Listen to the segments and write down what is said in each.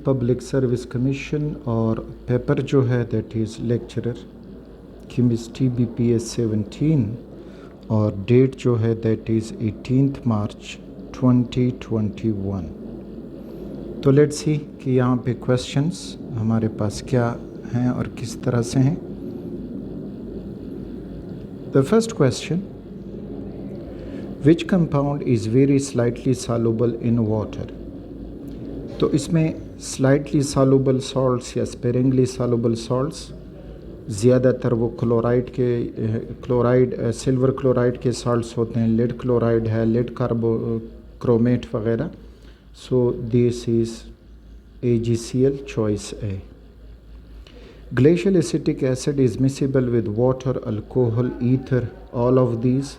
Public service commission और paper जो है that is lecturer chemistry BPS 17 और डेट जो है दैट इज़ 18 मार्च 2021। तो लेट्स सी कि यहाँ पे क्वेश्चंस हमारे पास क्या हैं और किस तरह से हैं। The first question, which compound is very slightly soluble in water. तो इसमें स्लाइटली सॉल्युबल सॉल्ट्स या स्पेरिंगली सॉल्युबल सॉल्ट्स ज़्यादातर वो क्लोराइड सिल्वर क्लोराइड के सॉल्ट्स होते हैं, लेड क्लोराइड है, लेड कार्बोक्रोमेट वगैरह। सो this is AgCl, choice A. Glacial acetic acid is miscible with water, alcohol, ether, all of these.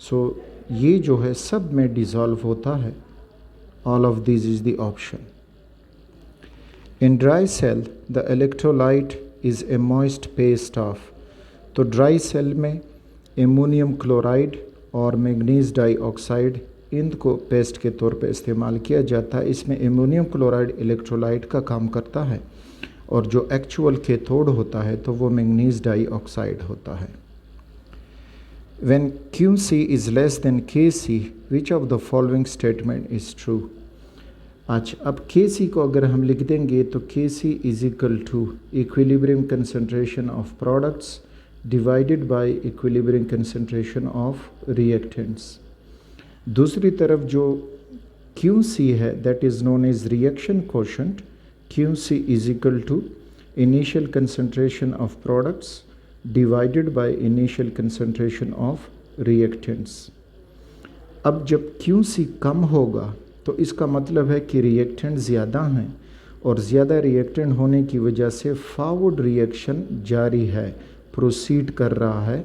So ये जो है सब में डिज़ोल्व होता है। All of these is the option. In dry cell, the electrolyte is a moist paste of. तो dry cell में ammonium chloride और मैग्नीज डाइऑक्साइड इनको पेस्ट के तौर पे इस्तेमाल किया जाता है। इसमें एमोनियम क्लोराइड इलेक्ट्रोलाइट का काम करता है और जो एक्चुअल कैथोड होता है तो वो मैग्नीज डाइऑक्साइड होता है। When QC is less than KC, which of the following statement is true? अच्छा, अब KC को अगर हम लिख देंगे तो KC is equal to equilibrium concentration of products divided by equilibrium concentration of reactants. दूसरी तरफ जो QC है that is known as reaction quotient. QC is equal to initial concentration of products divided by initial concentration of reactants. अब जब QC कम होगा तो इसका मतलब है कि रिएक्टेंट ज़्यादा हैं और ज़्यादा रिएक्टेंट होने की वजह से फॉरवर्ड रिएक्शन जारी है, प्रोसीड कर रहा है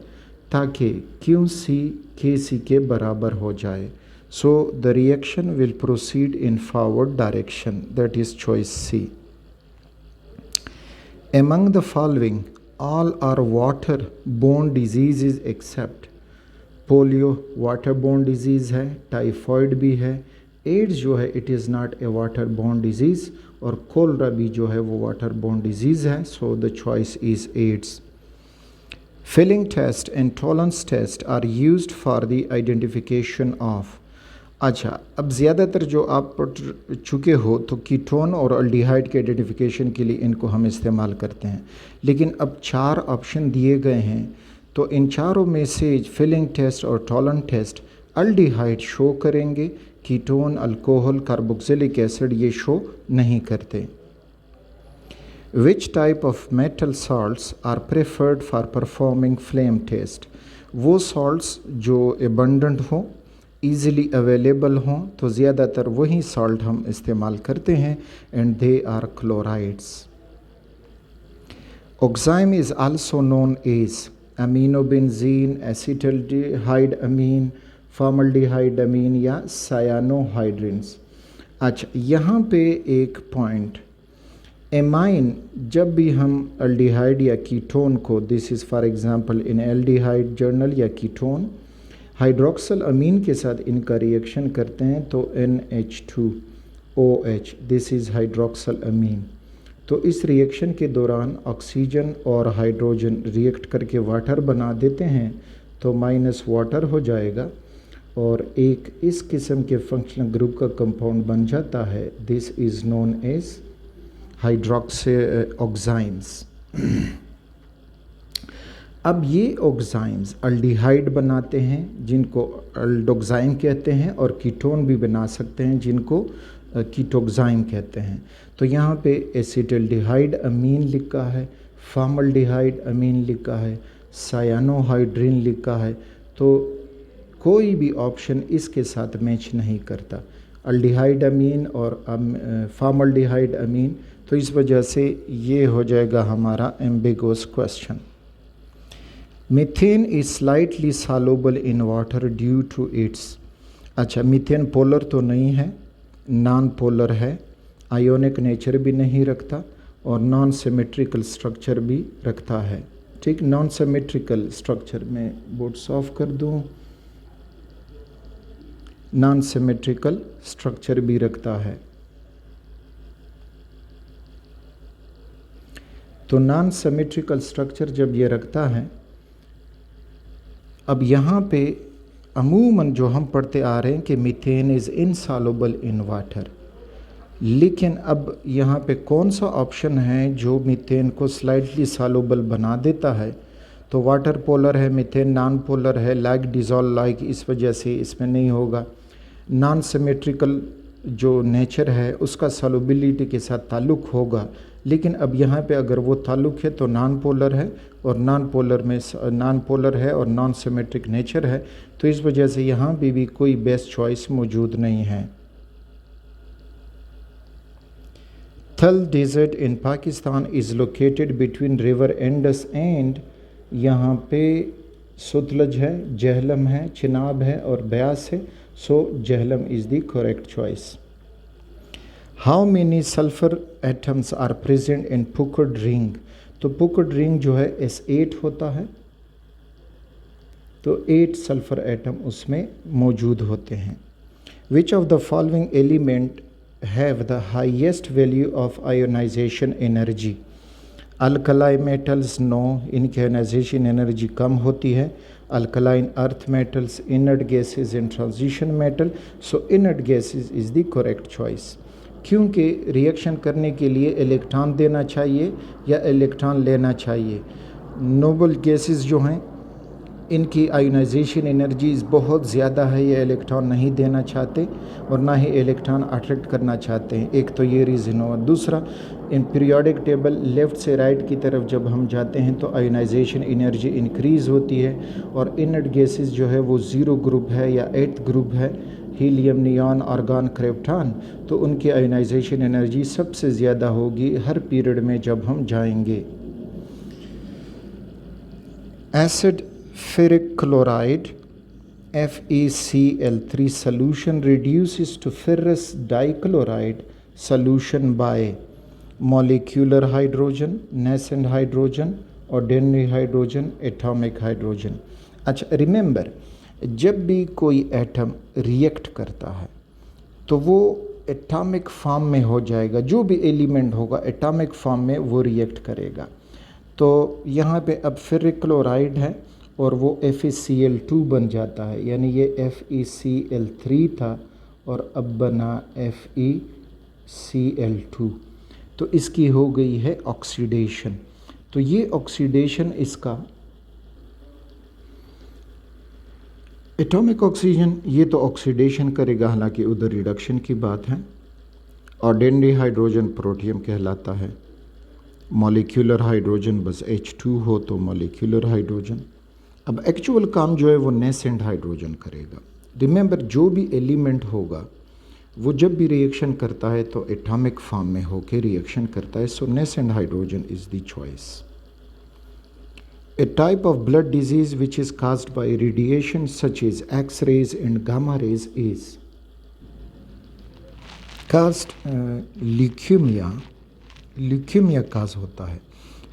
ताकि QC KC के बराबर हो जाए। So the reaction will proceed in forward direction, that is choice C. Among the following, all are water-borne diseases except polio waterborne disease है, टाइफॉइड भी है, एड्स जो है it is not a waterborne disease और cholera भी जो है वो वाटर-borne डिजीज़ है। So the choice is AIDS. Filling test and tolerance test are used for the identification of. अच्छा, अब ज़्यादातर जो आप पढ़ चुके हो तो कीटोन और अल्डिहाइड के आइडेंटिफिकेशन के लिए इनको हम इस्तेमाल करते हैं, लेकिन अब 4 ऑप्शन दिए गए हैं तो इन चारों में से फिलिंग टेस्ट और टॉलरेंस टेस्ट अल्डिहाइड शो करेंगे, कीटोन, अल्कोहल, कार्बोक्सिलिक एसिड ये शो नहीं करते। Which type of metal salts are preferred for performing flame test? वो salts जो abundant हों, easily available हों, तो ज़्यादातर वही salt हम इस्तेमाल करते हैं and they are chlorides. Oxime is also known as aminobenzene, acetaldehyde amine, formaldehyde amine या cyanohydrins. अच्छा, यहाँ पे एक पॉइंट, एमाइन जब भी हम अल्डिहाइड या कीटोन को, this is for example in aldehyde journal या कीटोन, हाइड्रोक्सल अमीन के साथ इनका रिएक्शन करते हैं तो NH2OH, दिस इज़ हाइड्रोक्सल अमीन। तो इस रिएक्शन के दौरान ऑक्सीजन और हाइड्रोजन रिएक्ट करके वाटर बना देते हैं तो माइनस वाटर हो जाएगा और एक इस किस्म के फंक्शनल ग्रुप का कंपाउंड बन जाता है, this is known as hydroxy oximes. अब ये ऑक्साइम्स अल्डिहाइड बनाते हैं जिनको अल्डोक्साइम कहते हैं और कीटोन भी बना सकते हैं जिनको कीटोक्साइम कहते हैं। तो यहाँ पे एसिटल्डिहाइड अमीन लिखा है, फॉर्मल्डिहाइड अमीन लिखा है, सायानोहाइड्रिन लिखा है, तो कोई भी ऑप्शन इसके साथ मैच नहीं करता, अल्डिहाइड अमीन और फॉर्मल्डिहाइड अमीन। तो इस वजह से ये हो जाएगा हमारा ambiguous question. Methane is slightly soluble in water due to its. अच्छा, मीथेन पोलर तो नहीं है, नॉन पोलर है, आयोनिक नेचर भी नहीं रखता और नॉन सिमेट्रिकल स्ट्रक्चर भी रखता है। ठीक, नॉन सिमेट्रिकल स्ट्रक्चर में बोर्ड ऑफ कर दूँ, नॉन सिमेट्रिकल स्ट्रक्चर भी रखता है। तो नॉन सिमेट्रिकल स्ट्रक्चर जब ये रखता है, अब यहाँ पे अमूमन जो हम पढ़ते आ रहे हैं कि methane is insoluble in water, लेकिन अब यहाँ पे कौन सा ऑप्शन है जो मीथेन को स्लाइटली सॉल्युबल बना देता है? तो वाटर पोलर है, मीथेन नॉन पोलर है, लाइक डिजॉल्व लाइक, इस वजह से इसमें नहीं होगा। नॉन सिमेट्रिकल जो नेचर है उसका सॉल्युबिलिटी के साथ ताल्लुक़ होगा, लेकिन अब यहाँ पे अगर वो ताल्लुक़ है तो नॉन पोलर है, और नॉन पोलर में नॉन पोलर है और नॉन सिमेट्रिक नेचर है, तो इस वजह से यहाँ भी कोई बेस्ट चॉइस मौजूद नहीं है। Thal desert in Pakistan is located between river Indus and, यहाँ पे सतलज है, जहलम है, चिनाब है और ब्यास है, so Jhelum is the correct choice. How many sulphur atoms are present in puckered ring? तो पुकर्ड रिंग जो है S8 होता है, तो 8 सल्फ़र एटम उसमें मौजूद होते हैं। Which of the following element have the highest value of ionization energy? Alkali metals no, इनकी आयोनाइजेशन एनर्जी कम होती है। Alkaline earth metals, inert gases and transition metal, so inert gases is the correct choice, क्योंकि reaction करने के लिए electron देना चाहिए या इलेक्ट्रॉन लेना चाहिए। नोबल गैसेस जो हैं इनकी आयोनाइजेशन एनर्जीज बहुत ज़्यादा है, ये इलेक्ट्रॉन नहीं देना चाहते और ना ही इलेक्ट्रॉन अट्रैक्ट करना चाहते हैं। एक तो ये रीज़न हुआ। दूसरा, इन पीरियोडिक टेबल लेफ़्ट से राइट की तरफ जब हम जाते हैं तो आयोनाइजेशन एनर्जी इंक्रीज़ होती है, और इनर्ट गैसेस जो है वो 0 ग्रुप है या 8th ग्रुप है, हीलियम, नियॉन, आर्गन, क्रिप्टॉन, तो उनकी आयोनाइजेशन एनर्जी सबसे ज़्यादा होगी हर पीरियड में जब हम जाएंगे। Acid ferric chloride FeCl3 solution reduces to ferrous dichloride solution by molecular hydrogen, nascent hydrogen, ordinary hydrogen, atomic hydrogen। अच्छा, रिमेंबर, जब भी कोई एटम रिएक्ट करता है तो वो एटॉमिक फॉर्म में हो जाएगा, जो भी एलिमेंट होगा एटॉमिक फॉर्म में वो रिएक्ट करेगा। तो यहाँ पे अब फेरिक क्लोराइड है और वो FeCl2 बन जाता है, यानी ये FeCl3 था और अब बना FeCl2, तो इसकी हो गई है ऑक्सीडेशन। तो ये ऑक्सीडेशन इसका एटॉमिक ऑक्सीजन, ये तो ऑक्सीडेशन करेगा, हालांकि उधर रिडक्शन की बात है। ऑर्डिनरी हाइड्रोजन प्रोटियम कहलाता है। मॉलिक्यूलर हाइड्रोजन बस H2 हो तो मॉलिक्यूलर हाइड्रोजन। अब एक्चुअल काम जो है वो नेसेंट हाइड्रोजन करेगा। रिमेंबर, जो भी एलिमेंट होगा वो जब भी रिएक्शन करता है तो एटॉमिक फॉर्म में होके रिएक्शन करता है, so nascent hydrogen is the choice. A type of blood disease which is caused by radiation such as X-rays and gamma rays is caused leukemia। Leukaemia cause होता है।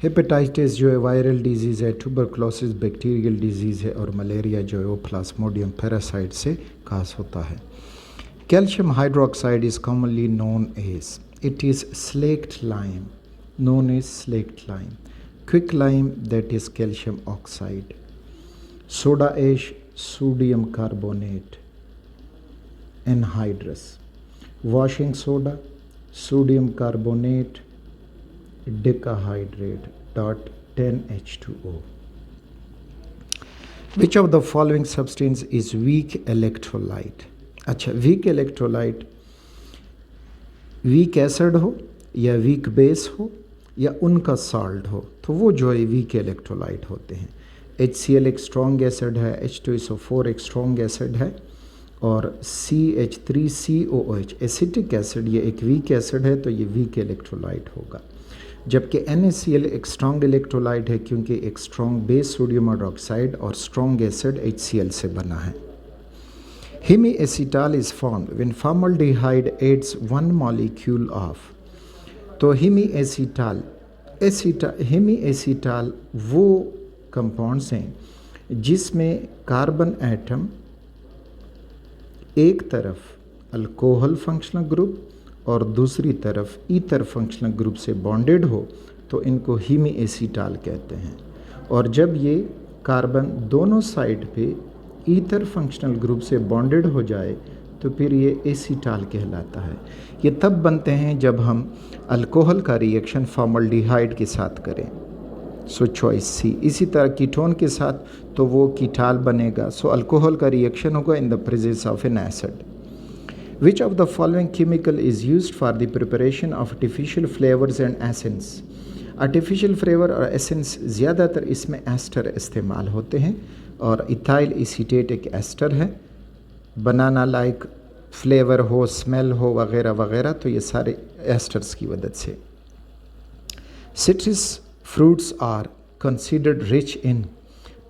Hepatitis जो है viral disease है, tuberculosis bacterial disease है, और malaria जो है वो प्लाज्मोडियम पैरासाइट से काज होता है। Calcium hydroxide is commonly known as, it is slaked lime, known as slaked lime, quicklime that is calcium oxide, soda ash sodium carbonate, anhydrous, washing soda sodium carbonate decahydrate dot 10H2O। Which of the following substance is weak electrolyte? अच्छा, weak electrolyte weak acid हो या weak base हो या उनका salt हो, तो वो जो है वीक इलेक्ट्रोलाइट होते हैं। HCl एक स्ट्रॉन्ग एसिड है, H2SO4 एक स्ट्रॉन्ग एसिड है, और CH3COOH एसिटिक एसिड ये एक वीक एसिड है, तो ये वीक इलेक्ट्रोलाइट होगा। जबकि NaCl एक स्ट्रॉन्ग इलेक्ट्रोलाइट है, क्योंकि एक स्ट्रॉन्ग बेस सोडियम हाइड्रोक्साइड और स्ट्रॉन्ग एसिड HCl से बना है। Hemiacetal is formed when formaldehyde adds one molecule of, तो हेमीएसीटाल वो कंपाउंड्स हैं जिसमें कार्बन एटम एक तरफ अल्कोहल फंक्शनल ग्रुप और दूसरी तरफ ईथर फंक्शनल ग्रुप से बॉन्डेड हो, तो इनको हीमी एसीटाल कहते हैं। और जब ये कार्बन दोनों साइड पे ईथर फंक्शनल ग्रुप से बॉन्डेड हो जाए तो फिर ये एसीटाल कहलाता है। ये तब बनते हैं जब हम अल्कोहल का रिएक्शन फॉर्मल्डिहाइड के साथ करें। सो चॉइस सी। इसी तरह कीटोन के साथ तो वो कीटाल बनेगा। सो अल्कोहल का रिएक्शन होगा in the presence of N acid. Which of the following chemical is used for the preparation of artificial flavours and essence. Artificial flavour और एसेंस ज़्यादातर इसमें एस्टर इस्तेमाल होते हैं और इथाइल एसीटेट एक एस्टर है। बनाना लाइक फ्लेवर हो, स्मेल हो वगैरह वगैरह, तो ये सारे एस्टर्स की वजह से। Citrus fruits are considered rich in,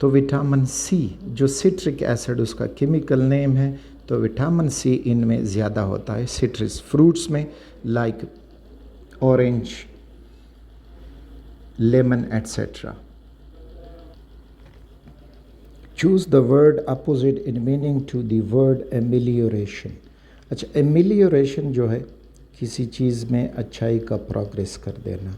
तो विटामिन सी जो सिट्रिक एसिड उसका केमिकल नेम है, तो विटामिन सी इनमें ज़्यादा होता है सिट्रस फ्रूट्स में, like orange, lemon etcetera. Choose the word opposite in meaning to the word amelioration. अच्छा, एमिलियोरेशन जो है किसी चीज़ में अच्छाई का प्रोग्रेस कर देना,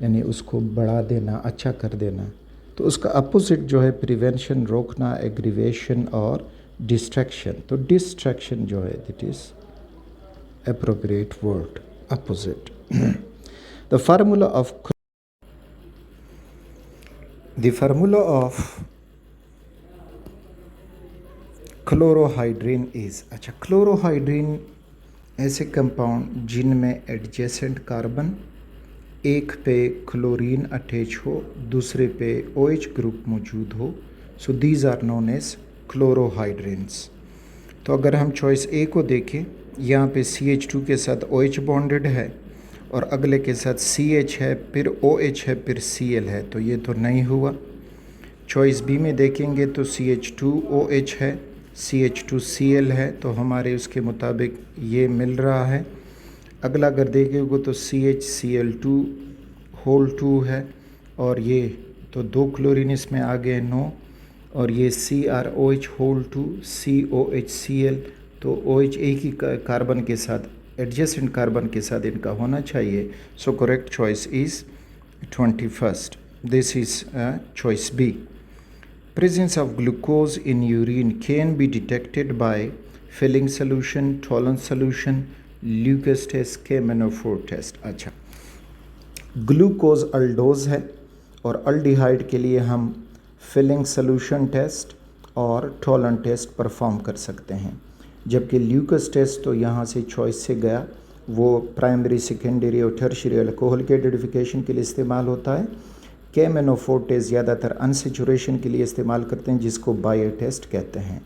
यानी उसको बढ़ा देना, अच्छा कर देना। तो उसका अपोजिट जो है प्रिवेंशन, रोकना, एग्रीवेशन और डिस्ट्रैक्शन। तो डिस्ट्रैक्शन जो है that is appropriate word, opposite. The formula of chlorohydrin is. अच्छा, क्लोरोहाइड्रिन ऐसे कंपाउंड जिनमें एडजेसेंट कार्बन, एक पे क्लोरीन अटैच हो, दूसरे पे OH ग्रुप मौजूद हो, so these are known as chlorohydrins. तो अगर हम चॉइस ए को देखें, यहाँ पे CH2 के साथ OH बॉन्डेड है और अगले के साथ CH है, फिर OH है, फिर Cl है, तो ये तो नहीं हुआ। चॉइस बी में देखेंगे तो CH2OH है, CH2Cl है, तो हमारे उसके मुताबिक ये मिल रहा है। अगला अगर देखेंगे तो CHCl2 होल 2 है और ये तो 2 क्लोरीन इसमें आ गए, नो। और ये CrOH होल 2 COHCl, तो OH एक ही कार्बन के साथ, एडजेसेंट कार्बन के साथ इनका होना चाहिए। So correct choice is 21st। This is choice B. Presence of glucose in urine can be detected by filling solution, tolerance solution, Lucas test, K-Manoform test। अच्छा, ग्लूकोज अल्डोज है और अल्डिहाइड के लिए हम फिलिंग सोल्यूशन टेस्ट और Tollens test perform कर सकते हैं। जबकि ल्यूकस टेस्ट तो यहाँ से चॉइस से गया, वो प्राइमरी, सेकेंडरी और टर्शियरी अल्कोहल के आइडेंटिफिकेशन के लिए इस्तेमाल होता है। K-Manoform टेस्ट ज़्यादातर अनसेचुरेशन के लिए इस्तेमाल करते हैं, जिसको बायर टेस्ट कहते हैं।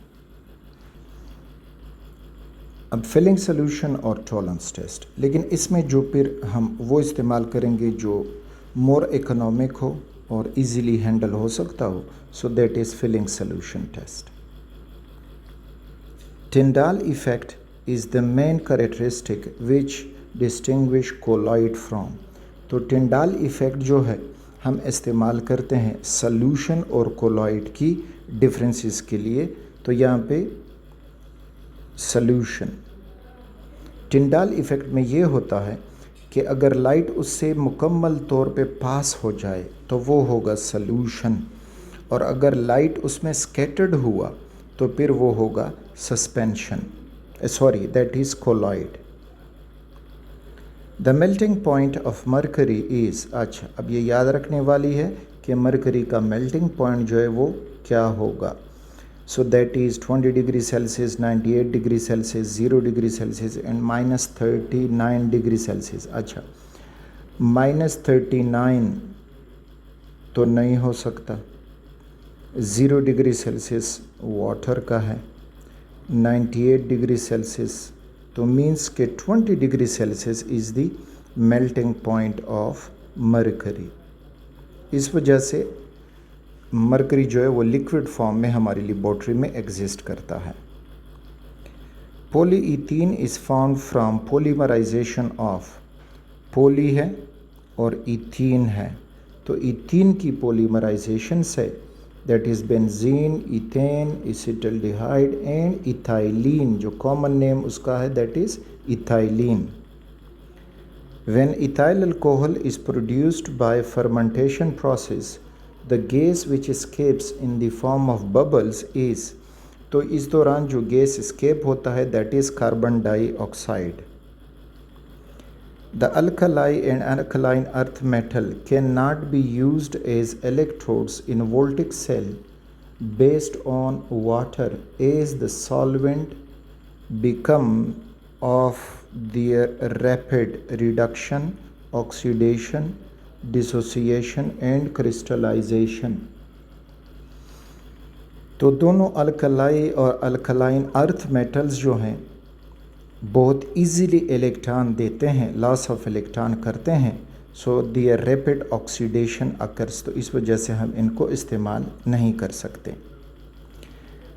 अब फिलिंग सोल्यूशन और टॉलरेंस टेस्ट, लेकिन इसमें जो फिर हम वो इस्तेमाल करेंगे जो मोर इकोनॉमिक हो और इजीली हैंडल हो सकता हो, so that is Fehling solution test. Tyndall effect is the main characteristic which distinguish colloid from. तो टिंडाल इफेक्ट जो है हम इस्तेमाल करते हैं सॉल्यूशन और कोलॉइड की डिफरेंसेस के लिए। तो यहाँ पे सॉल्यूशन, टिंडाल इफ़ेक्ट में ये होता है कि अगर लाइट उससे मुकम्मल तौर पे पास हो जाए तो वो होगा सॉल्यूशन, और अगर लाइट उसमें स्कैटर्ड हुआ तो फिर वो होगा suspension, sorry that is colloid. The melting point of mercury is. अच्छा, अब ये याद रखने वाली है कि मरकरी का मेल्टिंग पॉइंट जो है वो क्या होगा। सो that is 20 degree Celsius, 98 degree Celsius, 0 degree Celsius and -39 degree Celsius. अच्छा, -39 तो नहीं हो सकता, 0 डिग्री सेल्सियस वाटर का है, 98 डिग्री सेल्सियस तो मीन्स के 20 degree Celsius is the melting point of mercury. इस वजह से मरकरी जो है वो लिक्विड फॉर्म में हमारी लेबोरेटरी में एग्जिस्ट करता है। Polythene is found from polymerisation of, poly है और इथीन है, तो इथीन की पॉलीमराइजेशन से that is benzene, ethane, acetaldehyde and ethylene, जो कॉमन नेम उसका है that is ethylene. When ethyl alcohol is produced by fermentation process, the gas which escapes in the form of bubbles is, तो इस दौरान जो gas escape होता है that is carbon dioxide. The alkali and alkaline earth metal cannot be used as electrodes in voltaic cell based on water as the solvent become of their rapid reduction, oxidation, dissociation and crystallization. तो दोनों alkali और alkaline earth metals जो हैं बहुत easily electron देते हैं, loss of electron करते हैं, सो दियर रैपिड ऑक्सीडेशन अकर्स, तो इस वजह से हम इनको इस्तेमाल नहीं कर सकते.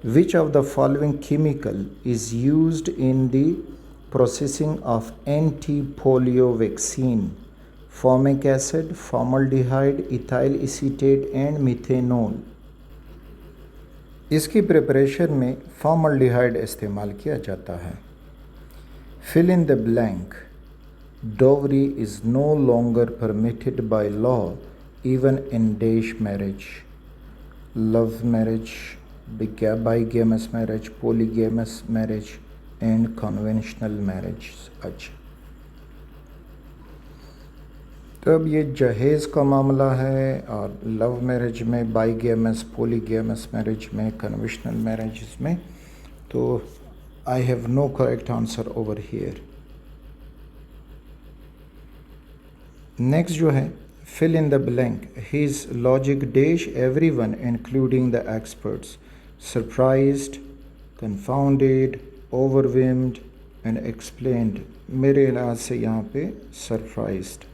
विच of the following chemical is used in the processing of anti polio vaccine? Formic acid, formaldehyde, ethyl acetate and methanol. इसकी प्रिपरेशन में फॉर्मल्डिहाइड इस्तेमाल किया जाता है. Fill in the blank. Dowry is no longer permitted by law even in Daesh marriage, love marriage, bigamous marriage, polygamous marriage and conventional marriage. अच्छा, तो अब ये जहेज़ का मामला है और लव मैरिज में, बाईगेमस, पोलीगेमस मैरिज में, कन्वेंशनल मैरिज में, तो I have no correct answer over here. Next जो है, fill in the blank. His logic dash everyone including the experts. Surprised, confounded, overwhelmed and explained. मेरे इलाज से यहाँ पे surprised.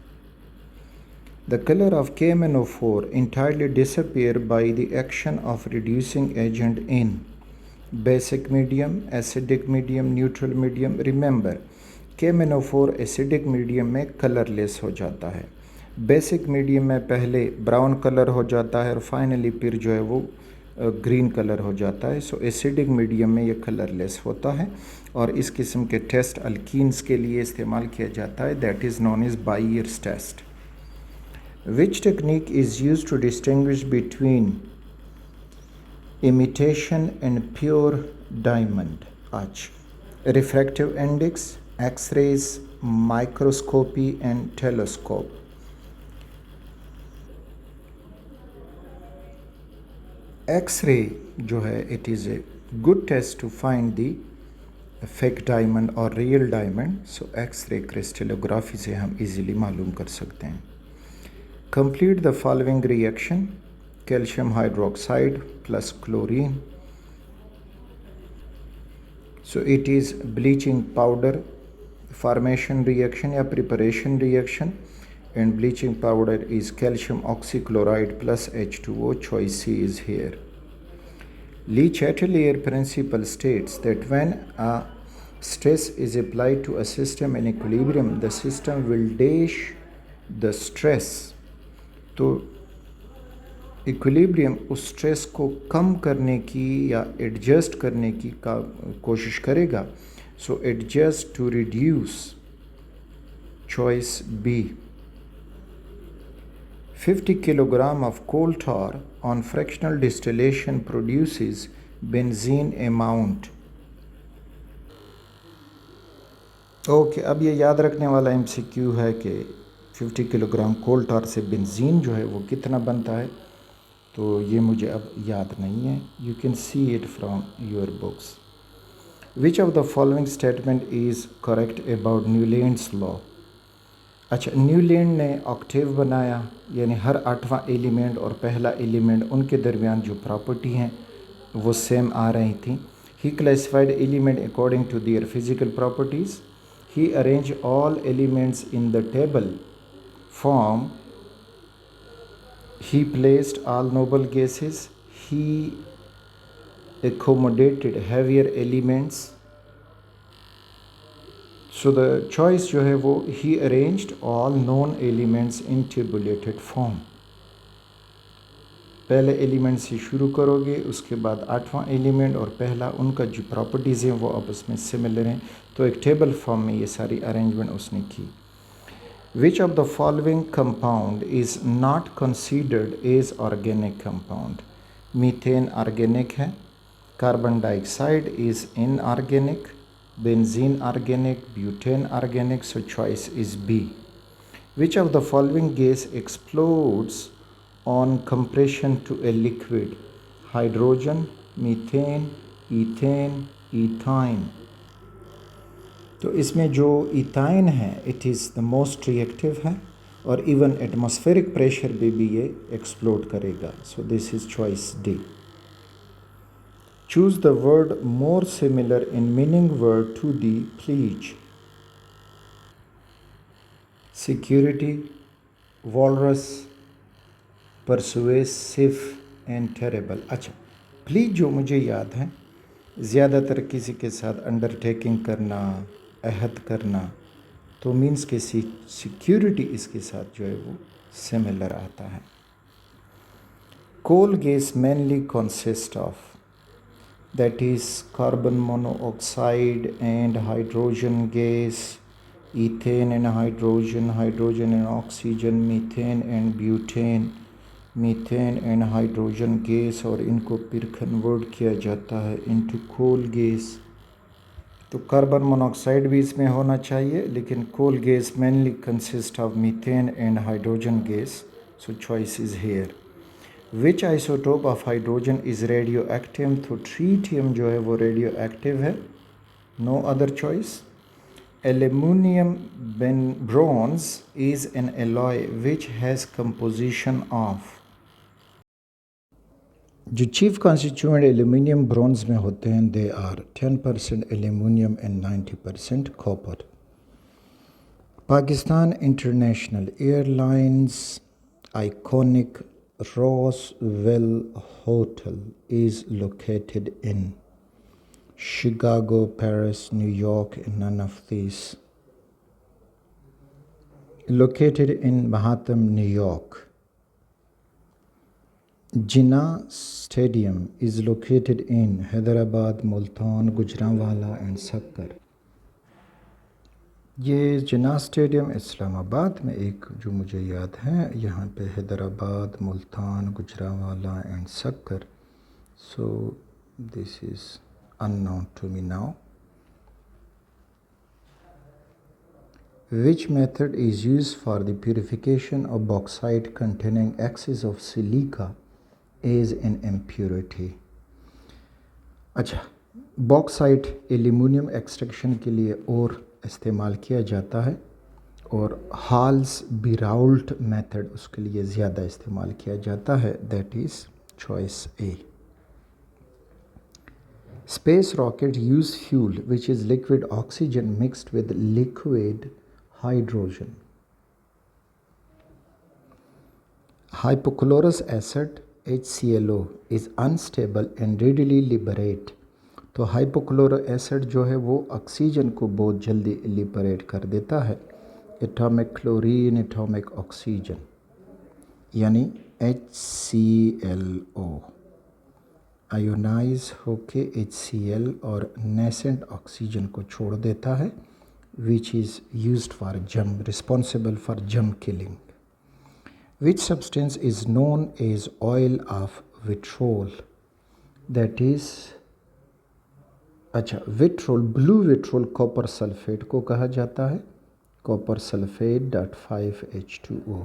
The color of KMnO4 entirely disappear by the action of reducing agent in basic medium, acidic medium, neutral medium. Remember, KMnO4 acidic medium में colourless हो जाता है, basic medium में पहले ब्राउन कलर हो जाता है और फाइनली फिर जो है वो ग्रीन कलर हो जाता है. सो एसिडिक मीडियम में ये कलरलेस होता है और इस किस्म के टेस्ट अल्कीन्स के लिए इस्तेमाल किया जाता है, that is known as Baeyer's test. Which technique is used to distinguish between imitation and pure diamond? आज refractive index, x-rays, microscopy and telescope. X-ray जो है it is a good test to find the fake diamond or real diamond. So X-ray crystallography से हम easily मालूम कर सकते हैं. Complete the following reaction. Calcium hydroxide plus chlorine. So it is bleaching powder formation reaction या preparation reaction, and bleaching powder is calcium oxychloride plus H2O. Choice C is here. Le Chatelier principle states that when a stress is applied to a system in equilibrium, the system will dash the stress. तो equilibrium उस stress को कम करने की या adjust करने की कोशिश करेगा. So adjust to reduce. Choice B. 50 kilogram of coal tar on fractional distillation produces benzene amount. Okay, अब ये याद रखने वाला MCQ है कि 50 किलोग्राम कोल tar से बेंजीन जो है वो कितना बनता है, तो ये मुझे अब याद नहीं है. You can see it from your books. Which of the following statement is correct about Newlands law? अच्छा, न्यूलैंड ने ऑक्टेव बनाया, यानी हर 8वां एलिमेंट और पहला एलिमेंट उनके दरमियान जो प्रॉपर्टी हैं वो सेम आ रही थी. He classified element according to their physical properties. He arrange all elements in the table form. He placed all noble gases. He accommodated heavier elements. So the choice जो है वो he arranged all known elements in tabulated form. पहले element से शुरू करोगे, उसके बाद 8वां element और पहला, उनका जो प्रॉपर्टीज़ हैं वो आपस में सिमिलर हैं, तो एक टेबल फॉर्म में ये सारी अरेंजमेंट उसने की. Which of the following compound is not considered as organic compound? Methane organic है, carbon dioxide is inorganic, benzene organic, butane organic, so choice is B. Which of the following gas explodes on compression to a liquid? Hydrogen, methane, ethane, ethine. तो इसमें जो ethyne है it is the most reactive है और even atmospheric pressure पे भी ये explode करेगा. So this is choice D. Choose the word more similar in meaning word to the please. Security, walrus, persuasive and terrible. अच्छा, please जो मुझे याद है ज़्यादातर किसी के साथ अंडरटेकिंग करना, अहद करना, तो मीन्स के सिक्योरिटी इसके साथ जो है वो सिमिलर आता है. Coal gas mainly consist of, that is carbon monoxide and hydrogen gas, ethane and hydrogen, hydrogen and oxygen, methane and butane, methane and hydrogen gas, और इनको फिर कन्वर्ट किया जाता है इनटू कोल गैस. तो कार्बन मोनोऑक्साइड भी इसमें होना चाहिए, लेकिन coal gas mainly consist of methane and hydrogen gas, so choice is here. Which isotope of hydrogen is radioactive? तो ट्रीटियम जो है वो रेडियो एक्टिव है, no other choice. Aluminium bronze is an alloy which has composition of. जो chief constituent aluminium bronze में होते हैं they are 10% aluminium and 90% copper. Pakistan international airlines iconic Roosevelt hotel is located in Chicago, Paris, न्यूयॉर्क, none of these. Located in Manhattan, New York. Jinnah Stadium is located in Hyderabad, Multan, Gujranwala and Sakkar. ये जिन्ना stadium Islamabad में एक जो मुझे याद है, यहाँ पे Hyderabad, Multan, Gujranwala and Sukkur. So this is unknown to me now. Which method is used for the purification of bauxite containing excess of silica as an impurity? अच्छा, बॉक्साइट एल्यूमिनियम एक्सट्रैक्शन के लिए और इस्तेमाल किया जाता है और हाल्स बिराउल्ट मेथड उसके लिए ज़्यादा इस्तेमाल किया जाता है, that is choice A. Space rocket use fuel which is liquid oxygen mixed with liquid hydrogen. Hypochlorous acid HClO is unstable and readily liberate. तो हाइपोक्लोरो एसिड जो है वो ऑक्सीजन को बहुत जल्दी लिबरेट कर देता है. एटॉमिक क्लोरीन, एटॉमिक ऑक्सीजन यानी HClO आयोनाइज होके HCl और नेसेंट ऑक्सीजन को छोड़ देता है, which is used for germ, responsible for germ killing. Which substance is known as oil of vitriol? That is, अच्छा, vitriol, blue vitriol copper sulphate को कहा जाता है, कॉपर सल्फेट .5H2O.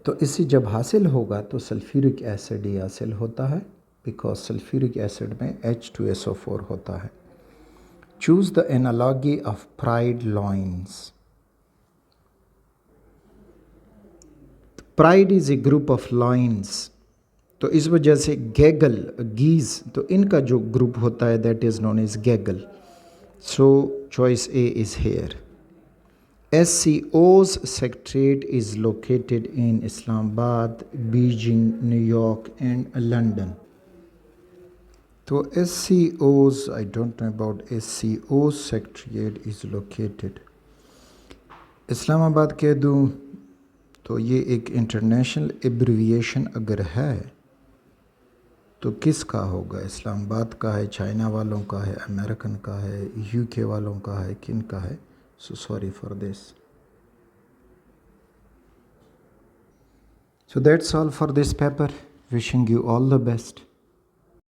तो इसे जब हासिल होगा तो सल्फ्यूरिक एसिड ही हासिल होता है, बिकॉज सल्फ्यूरिक एसिड में H2SO4 होता है. Choose the analogy of pride lion's. Pride is a group of lion's, तो इस वजह से गैगल, गीज, तो इनका जो ग्रुप होता है that is known as gaggle. So choice A is here. SCO's secretariat is located in Islamabad, Beijing, New York and London. So SCO's, I don't know about SCO's secretariat is located. Islamabad कह दूँ तो ये एक international abbreviation अगर है तो किसका होगा? इस्लामाबाद का है, चाइना वालों का है, अमेरिकन का है, UK वालों का है, किन का है? So sorry for this. So that's all for this paper. Wishing you all the best.